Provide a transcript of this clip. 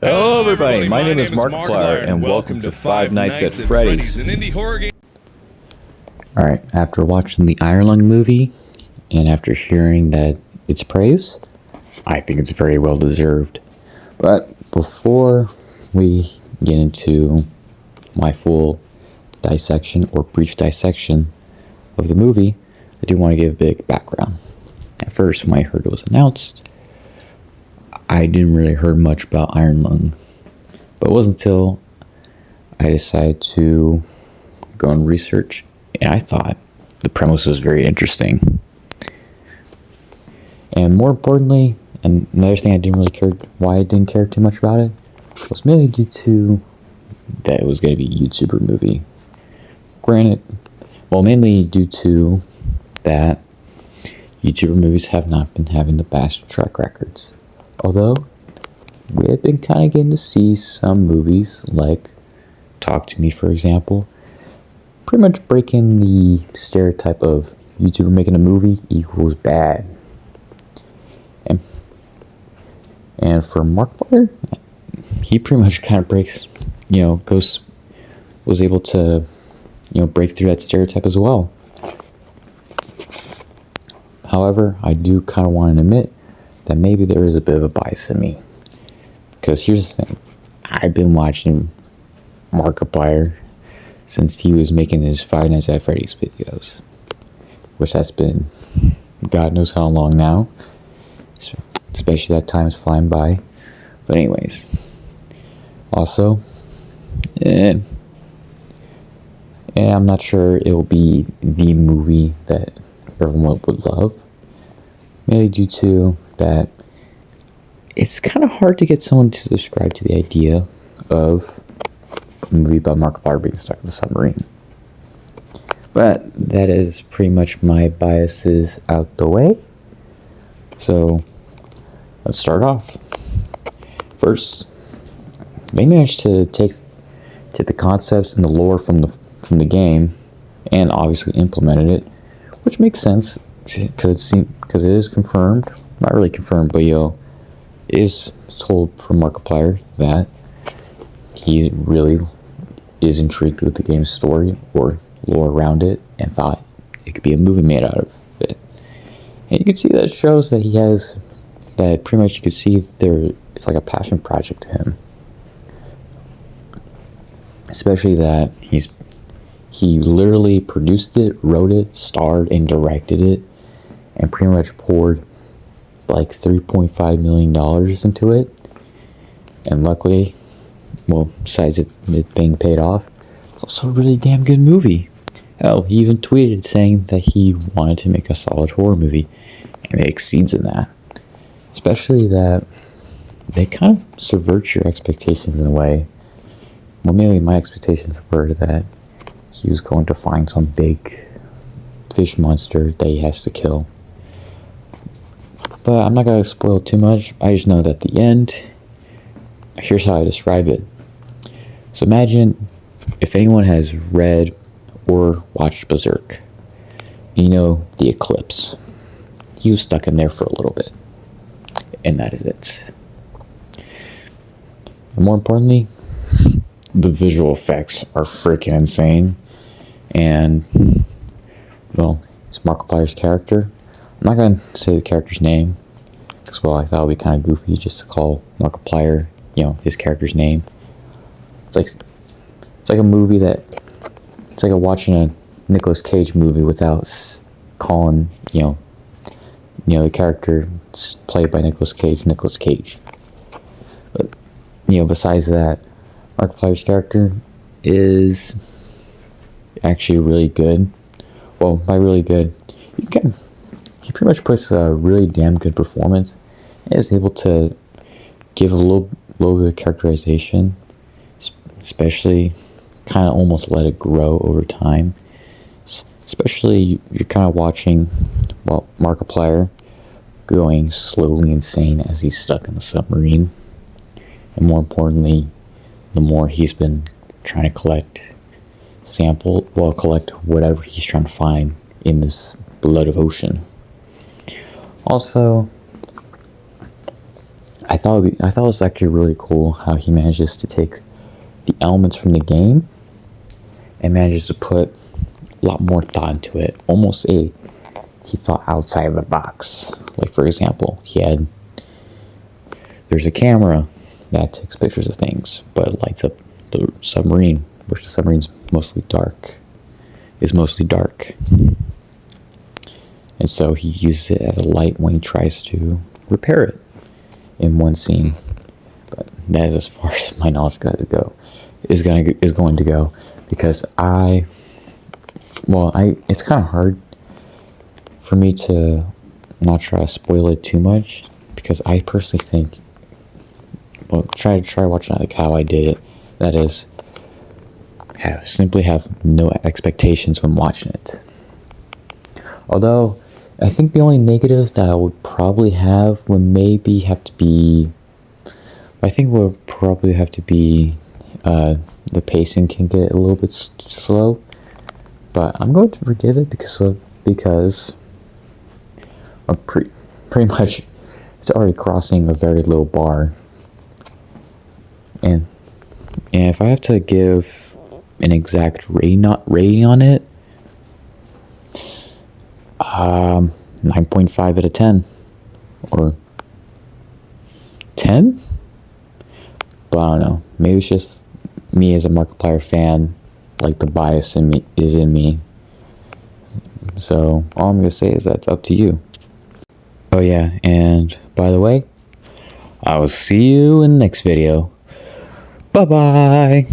Hello everybody, my name is Markiplier, and welcome to Five Nights at Freddy's. An indie horror game. Alright, after watching the Iron Lung movie, and after hearing that it's praise, I think it's very well deserved. But before we get into my full dissection or brief dissection of the movie, I do want to give a big background. At first, when I heard it was announced, I didn't really hear much about Iron Lung, but it wasn't until I decided to go and research, and I thought the premise was very interesting. And more importantly, and another thing I didn't really care, why I didn't care too much about it, was mainly due to that it was going to be a YouTuber movie. Granted, well, mainly due to that YouTuber movies have not been having the best track records. Although, we have been kind of getting to see some movies, like Talk to Me, for example, pretty much breaking the stereotype of YouTuber making a movie equals bad. And for Markiplier, he pretty much kind of breaks, was able to, break through that stereotype as well. However, I do kind of want to admit that maybe there is a bit of a bias in me. Because here's the thing, I've been watching Markiplier since he was making his Five Nights at Freddy's videos. Which that's been God knows how long now. Especially that time is flying by. But anyways. Also, and I'm not sure it will be the movie that everyone would love. Mainly due to that it's kind of hard to get someone to subscribe to the idea of a movie about Markiplier being stuck in the submarine. But that is pretty much my biases out the way. So let's start off. First, they managed to take the concepts and the lore from the game and obviously implemented it, which makes sense because it is confirmed. Not really confirmed, but it is told from Markiplier that he really is intrigued with the game's story or lore around it and thought it could be a movie made out of it. And you can see that shows that he has, that pretty much you can see it's like a passion project to him. Especially that he literally produced it, wrote it, starred, and directed it, and pretty much poured like $3.5 million into it. And luckily, well, besides it being paid off, it's also a really damn good movie. Hell, he even tweeted saying that he wanted to make a solid horror movie, and it exceeds in that. Especially that they kind of subvert your expectations in a way. Well, mainly my expectations were that he was going to find some big fish monster that he has to kill. But I'm not going to spoil too much. I just know that at the end, here's how I describe it. So imagine if anyone has read or watched Berserk. The eclipse. He was stuck in there for a little bit. And that is it. And more importantly, the visual effects are freaking insane. And, well, it's Markiplier's character. I'm not going to say the character's name, because, well, I thought it would be kind of goofy just to call Markiplier, his character's name. It's like a movie it's like watching a Nicolas Cage movie without calling, the character played by Nicolas Cage. But, besides that, Markiplier's character is actually really good. Well, by really good, he pretty much puts a really damn good performance and is able to give a little bit of characterization, especially kind of almost let it grow over time. Especially you're kind of watching, well, Markiplier going slowly insane as he's stuck in the submarine. And more importantly, the more he's been trying to collect whatever he's trying to find in this blood of ocean. Also, I thought it was actually really cool how he manages to take the elements from the game and manages to put a lot more thought into it. He thought outside of the box. Like, for example, there's a camera that takes pictures of things, but it lights up the submarine, which the submarine's mostly dark. And so he uses it as a light when he tries to repair it in one scene. But that is as far as my knowledge is going to go, because it's kind of hard for me to not try to spoil it too much, because I personally think, try watching it like how I did it. That is, simply have no expectations when watching it. Although, I think the only negative that I would probably have would maybe have to be, the pacing can get a little bit slow. But I'm going to forgive it because I'm pretty much, it's already crossing a very low bar. And if I have to give an exact rating on it, 9.5 out of 10, or 10. But I don't know. Maybe it's just me as a Markiplier fan. Like, the bias is in me. So all I'm gonna say is that's up to you. Oh yeah, and by the way, I will see you in the next video. Bye bye.